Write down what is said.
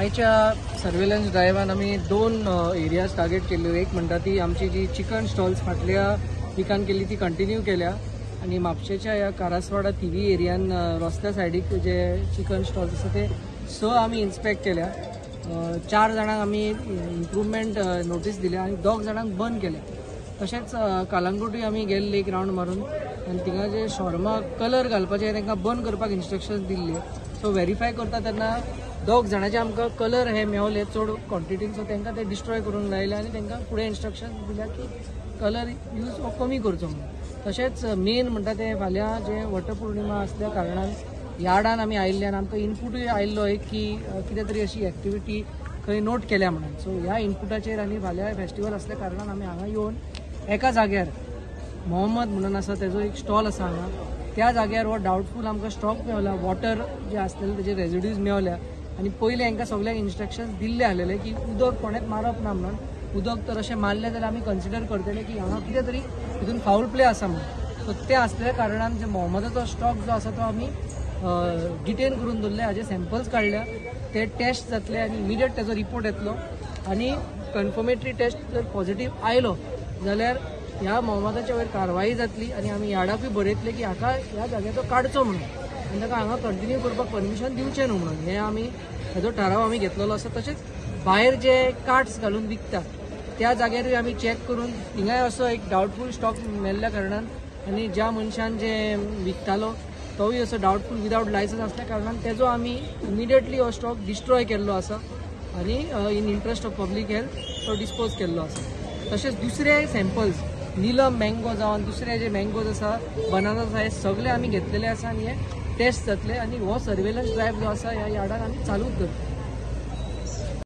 आयच्या सर्वेलन्स ड्रायवान आमी दोन एरियाज टार्गेट केल्ल्यो. एक म्हणटा ती आमची जी चिकन स्टॉल्स फाटल्या विकान केल्ली ती कंटिन्यू केल्या आणि म्हापशेच्या ह्या कारसवाडा थिवी एरियान रस्त्या सायडीक जे चिकन स्टॉल्स आसा ते 6 आमी इन्स्पेक्ट केल्या. 4 जाणांक आमी इम्प्रुवमेंट नोटीस दिल्या आणि 2 जाणांक बंद केल्या. तशेंच कालांगुटूय आमी गेल्ले एक रावंड मारून आनी थिंगा जे शॉर्मा कलर घालपाचे तांकां बंद करपाक इन्स्ट्रक्शन्स दिल्ले. सो व्हेरीफाय करता तेन्ना 2 जाणांचे आमकां कलर हे मेवले चड क्वॉन्टिटीन. सो तांकां ते डिस्ट्रॉय करूंक लायले आनी तांकां फुडें इन्स्ट्रक्शन्स दिल्या की कलर यूज हो कमी करचो म्हणून. तशेंच मेन म्हणटा ते फाल्यां जे वटपौर्णिमा आसल्या कारणान यार्डान आमी आयिल्ले आनी आमकां इनपूटूय आयिल्लो एक की कितें तरी अशी एक्टिविटी खंय नोट केल्या म्हणून. सो ह्या इनपुटाचेर आनी फाल्यां फेस्टिवल आसल्या कारणान आमी हांगा येवन एका जाग्यार मोहम्मद म्हणून आसा तेजो एक स्टॉल आसा हांगा. त्या जाग्यार हो डावटफूल आमकां स्टॉक मेवला. वॉटर जे आसलेले तेजे रेजिड्यूज मेवल्या आनी पयलीं हांकां सगळ्यांक इन्स्ट्रक्शन्स दिल्ले आसलेले की उदक कोणेच मारप ना म्हणून. उदक तर अशें मारलें जाल्यार आमी कन्सिडर करतले की हांगा कितें तरी हितून फाऊल प्ले आसा म्हणून. सो ते आसल्या कारणान जे मोहम्मदाचो स्टॉक जो आसा तो आमी डिटेन करून दवरले. हाजे सॅम्पल्स काडल्या, ते टेस्ट जातले आनी इमिडिएट तेजो रिपोर्ट येतलो आनी कन्फर्मेटरी टेस्ट जर पॉझिटिव्ह आयलो जाल्यार ह्या मोहम्मदाच्या वयर कारवाई जातली आनी आमी यार्डाकूय बरयतले की हाका ह्या जाग्याचो काडचो म्हणून आनी ताका हांगा कंटिन्यू करपाक परमिशन दिवचें न्हू म्हणून. हे आमी हेजो थाराव आमी घेतलेलो आसा. तशेंच भायर जे कार्ट्स घालून विकतात त्या जाग्यारूय आमी चॅक करून थिंगाय असो एक डावटफूल स्टॉक मेल्ल्या कारणान आनी ज्या मनशान जे विकतालो तोय असो डावटफूल विदावट लायसन्स आसल्या कारणान तेजो आमी इमिडिएटली हो स्टॉक डिस्ट्रॉय केल्लो आसा आनी in interest of public health तो डिस्पोज केल्लो आसा. तशेंच दुसरे सॅम्पल्स निलम मँगो जावन दुसरे जे मँगोज आसा, बनाना आसा, हे सगळे आमी घेतलेले आसा आनी हे टेस्ट जातले आनी हो सर्वेलन्स ड्रायव्ह जो आसा ह्या यार्डान आमी चालूच दवरतले.